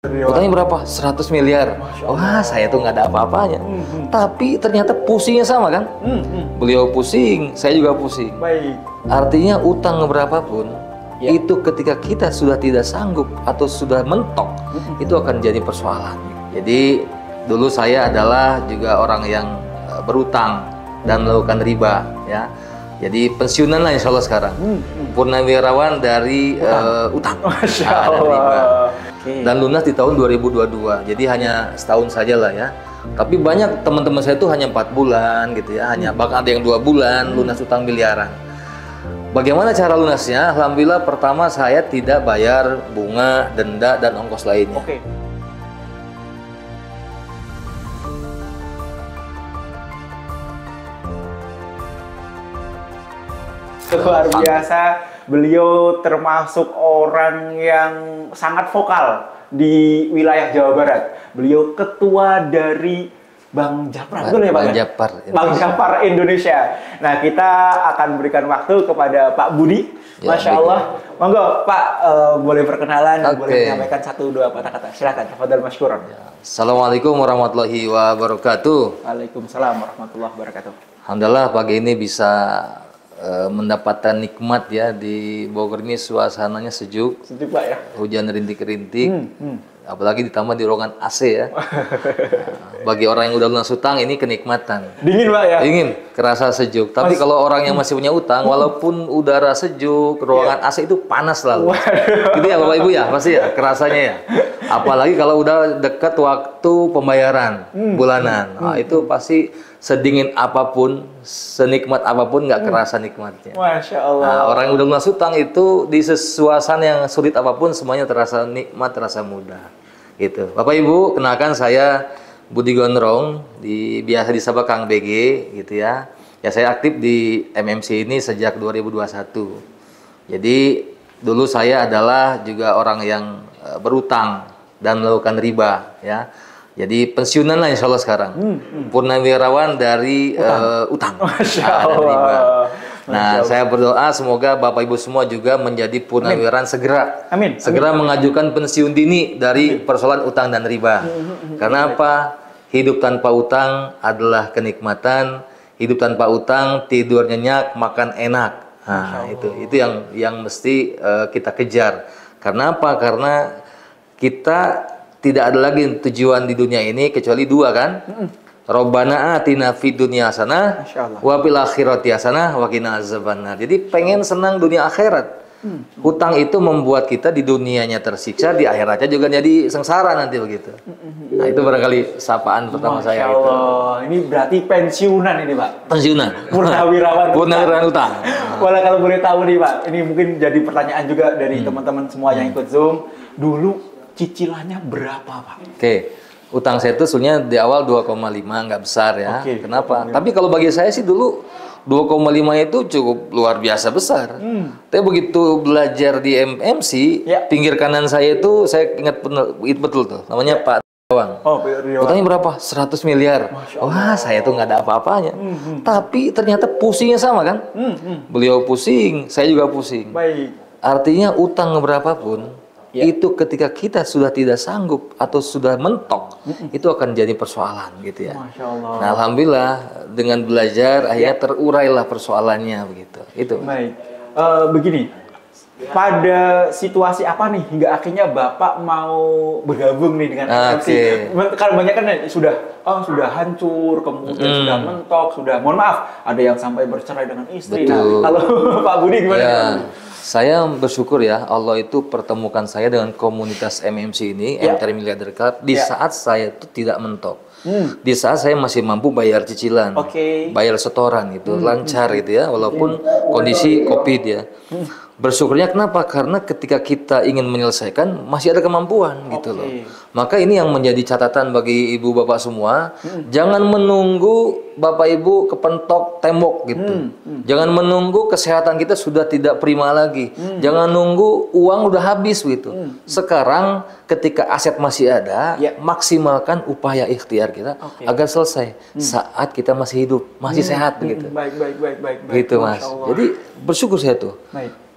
Utangnya berapa? 100 miliar. Wah, saya tuh nggak ada apa-apanya. Tapi ternyata pusingnya sama kan? Beliau pusing, saya juga pusing. Baik. Artinya utang berapapun, itu ketika kita sudah tidak sanggup atau sudah mentok, itu akan jadi persoalan. Jadi dulu saya adalah juga orang yang berutang dan melakukan riba, ya. Jadi pensiunan lah insya Allah sekarang. Purnawirawan dari utang. Masya dan Allah. riba. Okay. Dan lunas di tahun 2022. Jadi hanya setahun saja lah ya. Tapi banyak teman-teman saya itu hanya 4 bulan gitu ya. Hanya bahkan ada yang 2 bulan lunas utang miliaran. Bagaimana cara lunasnya? Alhamdulillah pertama saya tidak bayar bunga, denda, dan ongkos lainnya. Oke. Luar biasa, beliau termasuk orang yang sangat vokal di wilayah Jawa Barat. Beliau ketua dari Bank Japar, betul ya Pak? Bank Japar. Bank Japar Indonesia. Nah, kita akan berikan waktu kepada Pak Budi. Ya, Masya baik. Allah. Monggo Pak, boleh perkenalan, Oke. boleh menyampaikan 1-2 kata-kata. Silakan, tafadhal masykuran. Assalamualaikum warahmatullahi wabarakatuh. Waalaikumsalam warahmatullahi wabarakatuh. Alhamdulillah pagi ini bisa mendapatkan nikmat ya, di Bogor ini suasananya sejuk, Sejuk Pak ya. hujan rintik-rintik, apalagi ditambah di ruangan AC ya. Nah, bagi orang yang udah lunas utang ini kenikmatan. Dingin Pak ya. Dingin, kerasa sejuk. Tapi kalau orang yang masih punya utang, walaupun udara sejuk, ruangan AC itu panas selalu. Gitu ya Bapak Ibu ya, pasti ya, kerasanya ya. Apalagi kalau udah dekat waktu pembayaran bulanan, nah, itu pasti sedingin apapun, senikmat apapun nggak kerasa nikmatnya. Masya Allah. Nah, orang yang udah lunas utang itu di suasana yang sulit apapun semuanya terasa nikmat, terasa mudah. Gitu. Bapak Ibu, kenalkan saya Budi Gondrong, biasa disapa Kang BG, gitu ya. Ya saya aktif di MMC ini sejak 2021. Jadi dulu saya adalah juga orang yang berutang dan melakukan riba, ya. Jadi pensiunan lah insya Allah sekarang. Purnawirawan dari utang. Masya dan Allah. riba. Masya Nah, Allah. saya berdoa semoga Bapak Ibu semua juga menjadi purnawirawan segera. Amin. Segera mengajukan pensiun dini dari persoalan utang dan riba. Karena apa? Hidup tanpa utang adalah kenikmatan. Hidup tanpa utang, tidur nyenyak, makan enak. Nah, itu yang mesti kita kejar. Karena apa? Karena kita tidak ada lagi tujuan di dunia ini kecuali 2 kan? Robbana atina fid dunya hasanah Masya Allah. wa fil akhirati hasanah wa qina azabannar. Jadi pengen senang dunia akhirat. Hutang itu membuat kita di dunianya tersiksa, di akhiratnya juga jadi sengsara nanti begitu. Nah, itu barangkali sapaan pertama Masya saya itu. Allah. Ini berarti pensiunan ini Pak. Pensiunan. Purnawirawan. Purnawirawan utang. Walau kalau boleh tahu nih Pak, ini mungkin jadi pertanyaan juga dari teman-teman semua yang ikut Zoom. Dulu cicilannya berapa Pak? Oke. Utang saya itu sebenarnya di awal 2,5, nggak besar ya. Oke, Kenapa? Tapi kalau bagi saya sih dulu 2,5 itu cukup luar biasa besar. Tapi begitu belajar di MMC, Ya. pinggir kanan saya itu saya ingat betul tuh, namanya Pak Dawang. Oh, Rio. Utangnya berapa? 100 miliar. Wah, saya tuh nggak ada apa-apanya. Tapi ternyata pusingnya sama kan? Beliau pusing, saya juga pusing. Baik. Artinya utang berapapun, itu ketika kita sudah tidak sanggup atau sudah mentok, itu akan jadi persoalan gitu ya. Masya Allah. Nah, alhamdulillah dengan belajar akhirnya terurailah persoalannya begitu. Itu. Baik. Begini, pada situasi apa nih hingga akhirnya Bapak mau bergabung nih dengan MMC? Kalau banyak kan sudah hancur, kemudian sudah mentok, sudah mohon maaf, ada yang sampai bercerai dengan istri. Betul. Nah, kalau Pak Budi gimana? Ya, saya bersyukur ya Allah itu pertemukan saya dengan komunitas MMC ini, MTR Miliarder Club, di saat saya itu tidak mentok. Di saat saya masih mampu bayar cicilan, bayar setoran itu lancar gitu ya, walaupun kondisi COVID ya. Bersyukurnya kenapa? Karena ketika kita ingin menyelesaikan masih ada kemampuan gitu loh. Maka ini yang menjadi catatan bagi ibu bapak semua. Jangan menunggu bapak ibu kepentok tembok gitu. Jangan menunggu kesehatan kita sudah tidak prima lagi. Jangan nunggu uang udah habis gitu. Sekarang ketika aset masih ada, maksimalkan upaya ikhtiar bayar kita agar selesai saat kita masih hidup, masih sehat begitu. Baik. Gitu Mas. Jadi bersyukur saya tuh.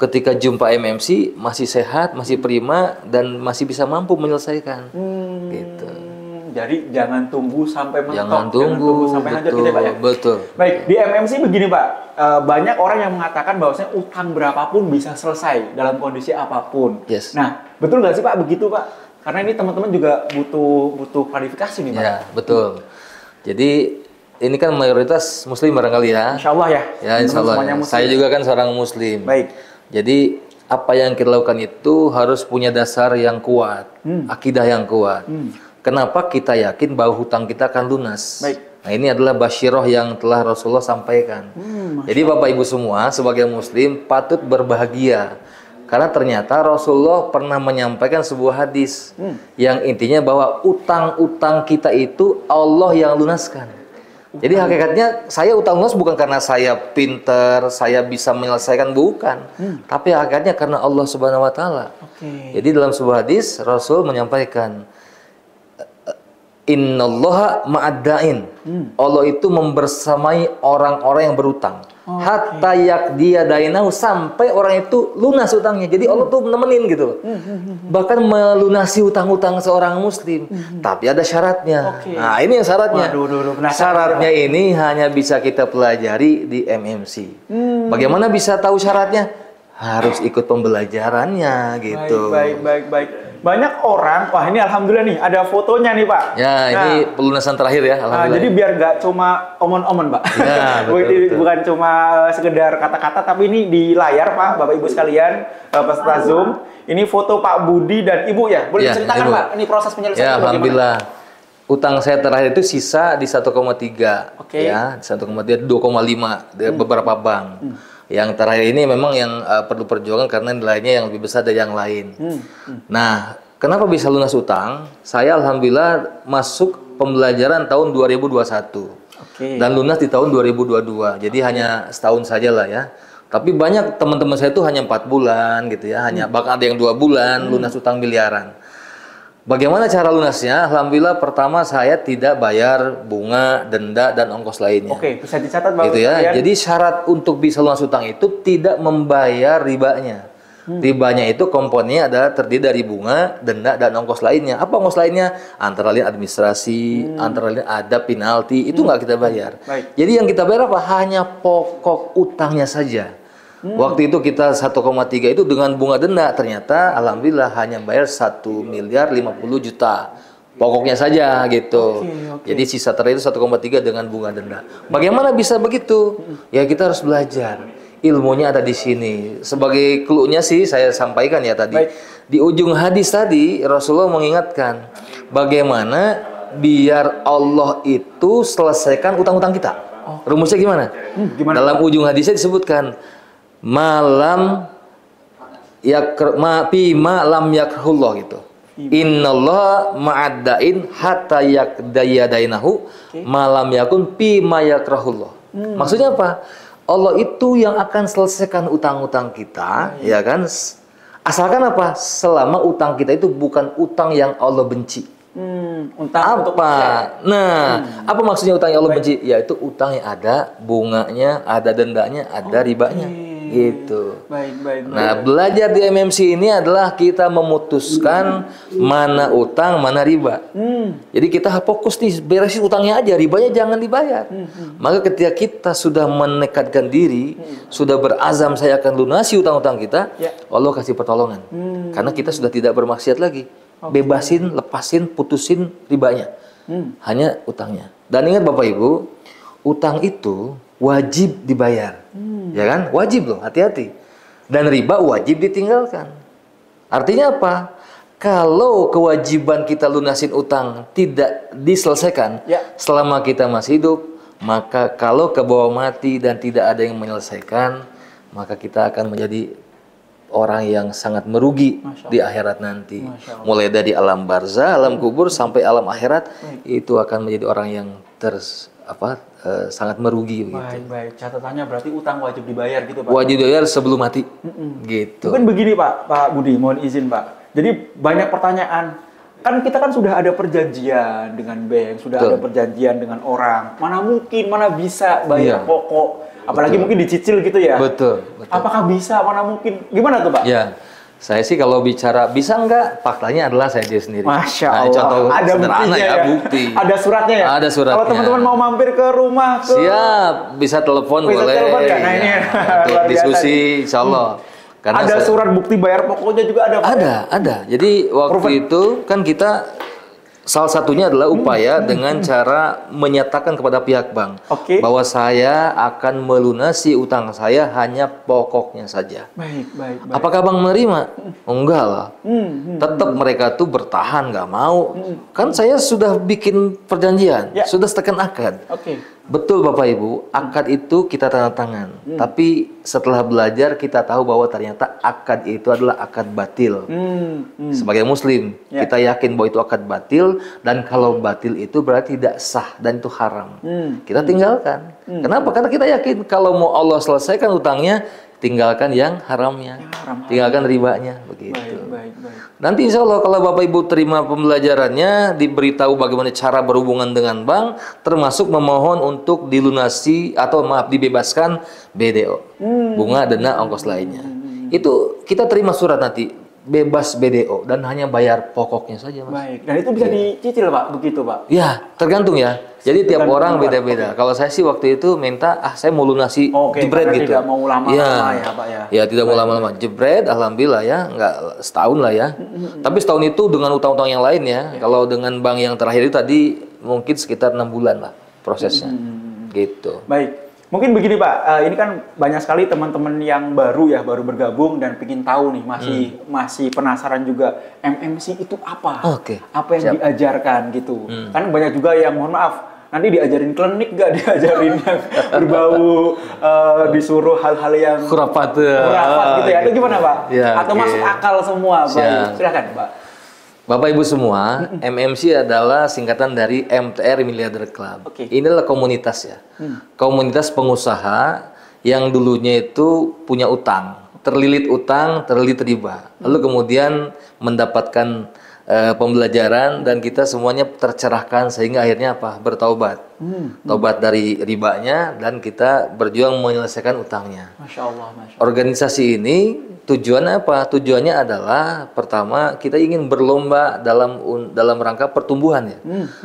Ketika jumpa MMC masih sehat, masih prima dan masih bisa mampu menyelesaikan. Gitu. Jadi jangan tunggu sampai mentok, jangan tunggu sampai hancur kita Pak ya. Betul. Baik, di MMC begini Pak, banyak orang yang mengatakan bahwasanya utang berapapun bisa selesai dalam kondisi apapun. Yes. Nah, betul nggak sih Pak begitu Pak? Karena ini teman-teman juga butuh klarifikasi nih Pak. Ya, betul. Jadi ini kan mayoritas Muslim barangkali ya. Insya Allah ya. Ya Insya Allah. Ya. Saya juga kan seorang Muslim. Baik. Jadi apa yang kita lakukan itu harus punya dasar yang kuat, akidah yang kuat. Kenapa kita yakin bahwa hutang kita akan lunas? Baik. Nah ini adalah basyiroh yang telah Rasulullah sampaikan. Jadi Bapak Ibu semua sebagai Muslim patut berbahagia. Karena ternyata Rasulullah pernah menyampaikan sebuah hadis yang intinya bahwa utang-utang kita itu Allah yang lunaskan. Jadi hakikatnya saya utang lunas bukan karena saya pinter, saya bisa menyelesaikan, bukan. Tapi hakikatnya karena Allah Subhanahu wa Ta'ala. Jadi dalam sebuah hadis Rasul menyampaikan, Innallaha ma'addain. Allah itu membersamai orang-orang yang berutang. Hatta yakdiya dainahu, sampai orang itu lunas utangnya. Jadi Allah tuh nemenin gitu. Bahkan melunasi utang-utang seorang muslim. Tapi ada syaratnya. Nah, ini yang syaratnya. Syaratnya ini hanya bisa kita pelajari di MMC. Bagaimana bisa tahu syaratnya? Harus ikut pembelajarannya gitu. Baik. Banyak orang, wah ini alhamdulillah nih ada fotonya nih Pak. Ya, ini pelunasan terakhir ya, alhamdulillah. Jadi biar nggak cuma omon-omon Pak. Ya, betul. Bukan cuma sekedar kata-kata, tapi ini di layar Pak, Bapak Ibu sekalian, peserta Zoom. Ini foto Pak Budi dan Ibu ya. Boleh diceritakan Pak, ini proses penyelesaian ya, alhamdulillah. Utang saya terakhir itu sisa di 1,3. Ya, 1,3, 2,5 dari beberapa bank. Yang terakhir ini memang yang perlu perjuangan karena nilainya yang lebih besar dari yang lain. Nah, kenapa bisa lunas utang? Saya alhamdulillah masuk pembelajaran tahun 2021. Dan lunas di tahun 2022. Jadi hanya setahun saja lah ya. Tapi banyak teman-teman saya itu hanya 4 bulan gitu ya. Hanya bahkan ada yang 2 bulan lunas utang miliaran. Bagaimana cara lunasnya? Alhamdulillah pertama saya tidak bayar bunga, denda, dan ongkos lainnya. Bisa dicatat Bapak. Gitu ya. Jadi syarat untuk bisa lunas utang itu tidak membayar ribanya. Ribanya itu komponennya adalah terdiri dari bunga, denda, dan ongkos lainnya. Apa ongkos lainnya? Antara lain administrasi, antara lain ada penalti, itu nggak kita bayar. Jadi yang kita bayar apa? Hanya pokok utangnya saja. Waktu itu kita 1,3 itu dengan bunga denda, ternyata alhamdulillah hanya bayar 1.050.000.000 pokoknya saja gitu. Jadi sisa terakhir itu 1,3 dengan bunga denda. Bagaimana bisa begitu? Ya kita harus belajar. Ilmunya ada di sini. Sebagai clue-nya sih saya sampaikan ya tadi. Di ujung hadis tadi Rasulullah mengingatkan bagaimana biar Allah itu selesaikan utang-utang kita. Rumusnya gimana? Dalam ujung hadisnya disebutkan malam lam yakrahullah gitu. Innallaha ma'addain hatta yakdayadainahu malam yakun ma yakrahullah. Maksudnya apa? Allah itu yang akan selesaikan utang-utang kita, ya kan? Asalkan apa? Selama utang kita itu bukan utang yang Allah benci. Utang untuk apa maksudnya utang yang Allah benci? Yaitu utang yang ada bunganya, ada dendanya, ada ribanya. Gitu. Nah, belajar di MMC ini adalah kita memutuskan mana utang, mana riba. Jadi kita fokus nih beresin utangnya aja, ribanya jangan dibayar. Maka ketika kita sudah menekadkan diri, sudah berazam saya akan lunasi utang-utang kita, Allah kasih pertolongan. Karena kita sudah tidak bermaksiat lagi. Bebasin, lepasin, putusin ribanya. Hanya utangnya. Dan ingat Bapak Ibu, utang itu wajib dibayar. Ya kan? Wajib loh, hati-hati. Dan riba wajib ditinggalkan. Artinya apa? Kalau kewajiban kita lunasin utang tidak diselesaikan selama kita masih hidup, maka kalau ke bawah mati dan tidak ada yang menyelesaikan, maka kita akan menjadi orang yang sangat merugi di akhirat nanti. Mulai dari alam barzah, alam kubur sampai alam akhirat, itu akan menjadi orang yang sangat merugi. Baik. Catatannya berarti utang wajib dibayar gitu Pak? Wajib dibayar sebelum mati. Gitu. Mungkin begini Pak Budi, mohon izin Pak. Jadi banyak pertanyaan, kan kita kan sudah ada perjanjian dengan bank, sudah ada perjanjian dengan orang. Mana mungkin, mana bisa bayar pokok, apalagi mungkin dicicil gitu ya. Betul. Apakah bisa? Mana mungkin? Gimana tuh, Pak? Ya. Saya sih kalau bicara bisa nggak, faktanya adalah saya diri sendiri. Masya Allah. Contoh ada sederhana ya, bukti. Ada suratnya ya? Ada suratnya. Kalau teman-teman mau mampir ke rumah, siap, bisa telepon boleh. Telepon kan? Nah, ini untuk diskusi, insya Allah. Karena ada surat bukti bayar pokoknya juga ada. Ada. Jadi waktu itu kan kita salah satunya adalah upaya dengan cara menyatakan kepada pihak bank bahwa saya akan melunasi utang saya hanya pokoknya saja. Baik. Apakah bank menerima? Enggak lah. Tetap mereka tuh bertahan, nggak mau. Kan saya sudah bikin perjanjian, sudah tekan akad. Betul Bapak Ibu, akad itu kita tanda tangan. Tapi setelah belajar kita tahu bahwa ternyata akad itu adalah akad batil. Sebagai Muslim, kita yakin bahwa itu akad batil, dan kalau batil itu berarti tidak sah dan itu haram. Kita tinggalkan. Kenapa? Karena kita yakin kalau mau Allah selesaikan utangnya, tinggalkan yang haramnya, tinggalkan ribanya, begitu. Baik. Nanti insya Allah kalau Bapak Ibu terima pembelajarannya, diberitahu bagaimana cara berhubungan dengan bank, termasuk memohon untuk dilunasi atau dibebaskan BDO, bunga, denda, ongkos lainnya. Itu kita terima surat nanti, bebas BDO dan hanya bayar pokoknya saja, Mas. Baik. Dan itu bisa dicicil, Pak, begitu, Pak? Ya, tergantung ya. Jadi tiap orang beda-beda. Kalau saya sih waktu itu minta, saya mau lunasi jebret gitu. Tidak mau lama-lama ya, Pak ya. Ya, tidak mau lama-lama. Jebret, alhamdulillah ya, nggak setahun lah ya. Tapi setahun itu dengan utang-utang yang lain ya. Kalau dengan bank yang terakhir itu tadi mungkin sekitar 6 bulan lah prosesnya. Gitu. Baik. Mungkin begini Pak, ini kan banyak sekali teman-teman yang baru bergabung dan ingin tahu nih, masih penasaran juga MMC itu apa? Apa yang diajarkan gitu. Kan banyak juga yang mohon maaf, nanti diajarin klinik nggak, diajarin yang berbau disuruh hal-hal yang khurafat gitu ya. Itu gimana Pak? Ya, atau masuk akal semua? Baik, silakan Pak. Bapak Ibu semua, MMC adalah singkatan dari MTR Miliarder Club. Ini adalah komunitas ya, komunitas pengusaha yang dulunya itu punya utang, terlilit riba, lalu kemudian mendapatkan pembelajaran dan kita semuanya tercerahkan sehingga akhirnya bertaubat, taubat dari ribanya dan kita berjuang menyelesaikan utangnya. Masya Allah. Organisasi ini tujuannya apa? Tujuannya adalah pertama kita ingin berlomba dalam rangka pertumbuhan ya.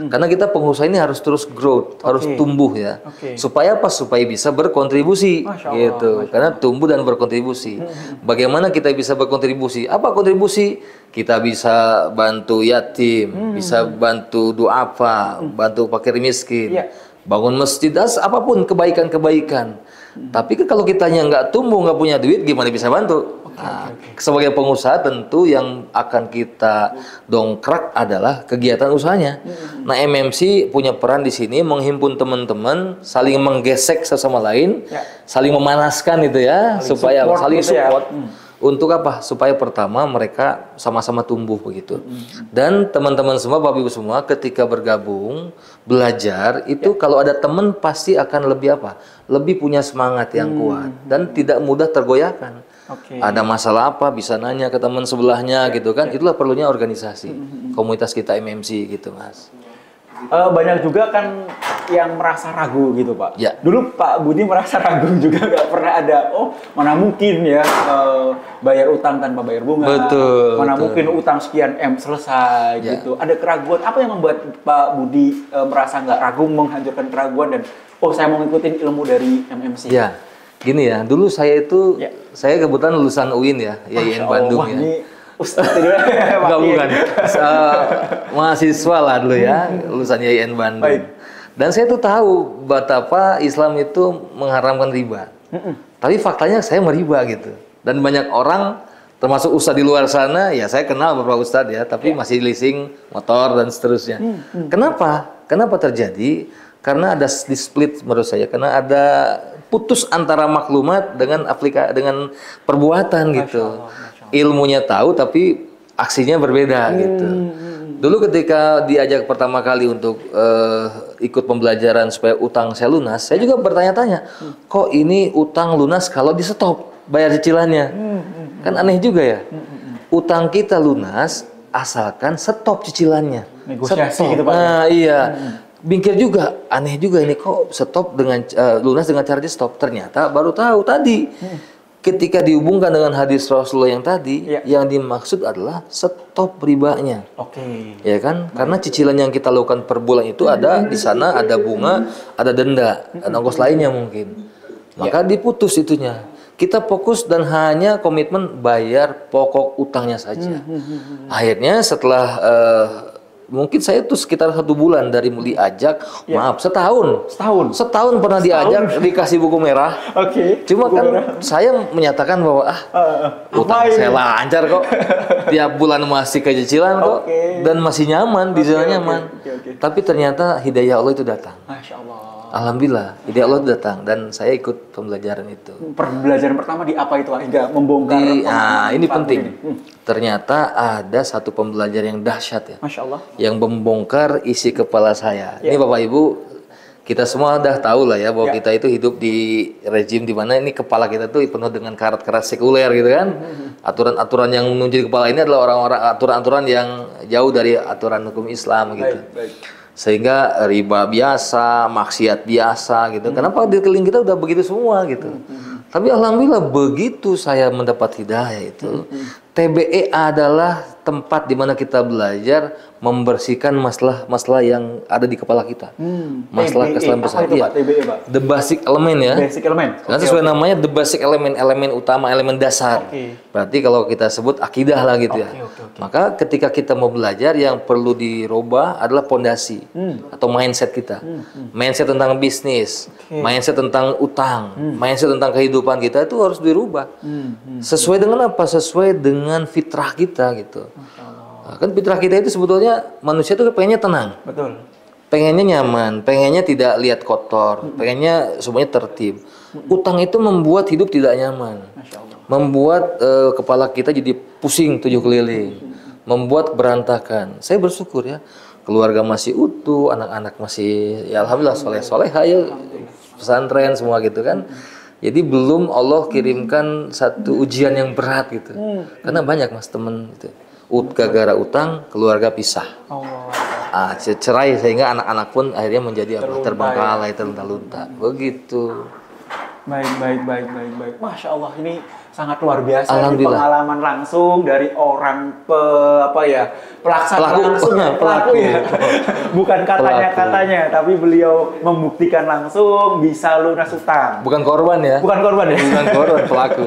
Karena kita pengusaha ini harus terus growth, harus tumbuh ya. Supaya apa? Supaya bisa berkontribusi gitu. Karena tumbuh dan berkontribusi. Bagaimana kita bisa berkontribusi? Apa kontribusi? Kita bisa bantu yatim, bisa bantu duafa, bantu fakir miskin, bangun masjid, apapun kebaikan-kebaikan. Tapi kalau kitanya nggak tumbuh, nggak punya duit, gimana bisa bantu? Sebagai pengusaha tentu yang akan kita dongkrak adalah kegiatan usahanya. Nah, MMC punya peran di sini menghimpun teman-teman, saling menggesek sesama lain, saling memanaskan itu ya, supaya saling support. Untuk apa? Supaya pertama mereka sama-sama tumbuh begitu. Dan teman-teman semua, Bapak Ibu semua, ketika bergabung belajar itu kalau ada teman pasti akan lebih lebih punya semangat yang kuat dan tidak mudah tergoyahkan. Ada masalah apa bisa nanya ke teman sebelahnya gitu kan. Itulah perlunya organisasi, komunitas kita MMC gitu, Mas. Banyak juga kan yang merasa ragu gitu Pak. Dulu Pak Budi merasa ragu juga, nggak pernah ada, mana mungkin ya bayar utang tanpa bayar bunga. Mana mungkin utang sekian M selesai gitu. Ada keraguan. Apa yang membuat Pak Budi merasa nggak ragu, menghancurkan keraguan dan saya mau ngikutin ilmu dari MMC? Gini ya, dulu saya itu saya kebetulan lulusan UIN ya, IAIN Bandung ya. Enggak, bukan. Mahasiswa lah dulu ya, lulusan IAIN Bandung. Dan saya tuh tahu betapa Islam itu mengharamkan riba. Tapi faktanya saya meriba gitu. Dan banyak orang, termasuk ustadz di luar sana, ya saya kenal beberapa ustadz ya, tapi masih leasing motor dan seterusnya. Kenapa? Kenapa terjadi? Karena ada split menurut saya, karena ada putus antara maklumat dengan dengan perbuatan gitu. Ilmunya tahu tapi aksinya berbeda gitu. Dulu ketika diajak pertama kali untuk ikut pembelajaran supaya utang saya lunas, saya juga bertanya-tanya, kok ini utang lunas kalau di stop bayar cicilannya? Kan aneh juga ya. Utang kita lunas asalkan stop cicilannya. Negosiasi stop. gitu Pak. Nah iya, bingkir juga, aneh juga ini kok stop dengan lunas dengan cara di stop. Ternyata baru tahu tadi. Ketika dihubungkan dengan hadis Rasulullah yang tadi, yang dimaksud adalah stop ribanya. Oke. Ya kan? Karena cicilan yang kita lakukan per bulan itu ada di sana, ada bunga, ada denda, dan ongkos lainnya mungkin. Maka diputus itunya. Kita fokus dan hanya komitmen bayar pokok utangnya saja. Akhirnya setelah mungkin saya tuh sekitar 1 bulan dari diajak, maaf setahun pernah diajak dikasih buku merah. Oke. Cuma kan saya menyatakan bahwa utang saya lancar kok, tiap bulan masih kecicilan kok, dan masih nyaman, di zona nyaman. Tapi ternyata hidayah Allah itu datang. Masya Allah. Alhamdulillah, hidayah Allah itu datang dan saya ikut pembelajaran itu. Pembelajaran pertama di apa itu hingga membongkar? Ini penting. Ternyata ada satu pembelajaran yang dahsyat ya. Masya Allah. Yang membongkar isi kepala saya. Ini Bapak Ibu, kita semua udah tahu lah ya bahwa kita itu hidup di rezim di mana ini kepala kita tuh penuh dengan karat-karat sekuler gitu kan. Aturan-aturan yang menuju di kepala ini adalah orang-orang aturan-aturan yang jauh dari aturan hukum Islam gitu. Sehingga riba biasa, maksiat biasa gitu. Kenapa di keliling kita udah begitu semua gitu. Tapi alhamdulillah begitu saya mendapat hidayah itu, TBE adalah tempat di mana kita belajar membersihkan masalah-masalah yang ada di kepala kita. Masalah kesalahan besar. Iya. The basic element ya. Basic element. Karena sesuai namanya the basic element, elemen utama, elemen dasar. Berarti kalau kita sebut akidah lah gitu ya. Maka ketika kita mau belajar yang perlu dirubah adalah pondasi atau mindset kita. Mindset tentang bisnis, mindset tentang utang, mindset tentang kehidupan kita itu harus dirubah. Sesuai dengan apa? Sesuai dengan fitrah kita gitu. Nah, kan fitrah kita itu sebetulnya manusia itu pengennya tenang. Betul. Pengennya nyaman, pengennya tidak lihat kotor, pengennya semuanya tertib. Utang itu membuat hidup tidak nyaman. Membuat kepala kita jadi pusing 7 keliling. Membuat berantakan. Saya bersyukur ya, keluarga masih utuh, anak-anak masih ya alhamdulillah soleh-solehah ya, pesantren semua gitu kan. Jadi belum Allah kirimkan satu ujian yang berat gitu. Karena banyak mas temen gitu. Gara-gara utang keluarga pisah. Cerai sehingga anak-anak pun akhirnya menjadi apa? Terbengkalai, terlunta-lunta. Begitu. Baik. Masya Allah, ini sangat luar biasa. Ini pengalaman langsung dari orang pelaksana langsung ya, pelaku ya. Bukan katanya, tapi beliau membuktikan langsung bisa lunas utang. Bukan korban ya? Bukan korban ya? Bukan korban, pelaku.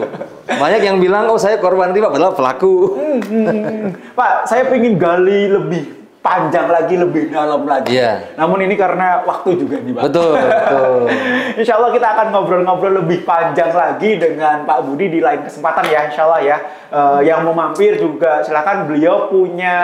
Banyak yang bilang, oh saya korban riba, padahal pelaku. Pak, saya pengen gali lebih panjang lagi, lebih dalam lagi. Namun ini karena waktu juga nih Pak. Betul. Insya Allah kita akan ngobrol-ngobrol lebih panjang lagi dengan Pak Budi di lain kesempatan ya, Insya Allah ya. Yang mau mampir juga silakan, beliau punya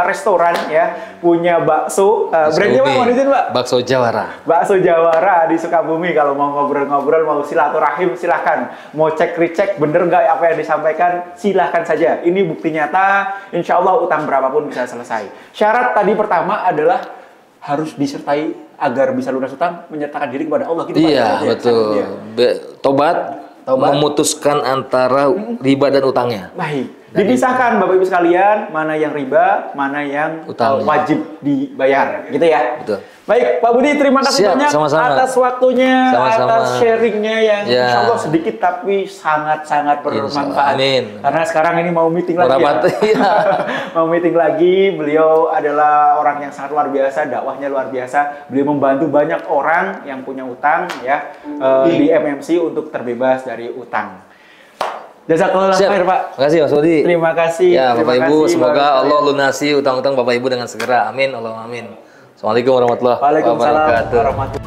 restoran ya, punya bakso. Brandnya apa di sini Pak? Bakso Jawara. Bakso Jawara di Sukabumi. Kalau mau ngobrol-ngobrol, mau silaturahim silahkan. Mau cek-recek bener nggak apa yang disampaikan, silahkan saja. Ini bukti nyata, Insya Allah utang berapapun bisa selesai. Syarat tadi pertama adalah harus disertai agar bisa lunas utang, menyertakan diri kepada Allah gitu. Iya, betul. Tobat, memutuskan antara riba dan utangnya. Baik. Dipisahkan Bapak Ibu sekalian, mana yang riba, mana yang wajib dibayar, gitu ya. Betul. Baik, Pak Budi, terima kasih banyak atas waktunya, atas sharingnya yang insya Allah sedikit tapi sangat-sangat bermanfaat. Amin. Karena sekarang ini mau meeting lagi. Mau meeting lagi, beliau adalah orang yang sangat luar biasa, dakwahnya luar biasa. Beliau membantu banyak orang yang punya utang ya di MMC untuk terbebas dari utang. Jazakallah khair Pak. Terima kasih Mas Budi. Terima kasih. Ya Bapak Ibu, semoga Allah lunasi utang-utang Bapak Ibu dengan segera. Amin. Allahumma amin. Assalamualaikum warahmatullahi wabarakatuh.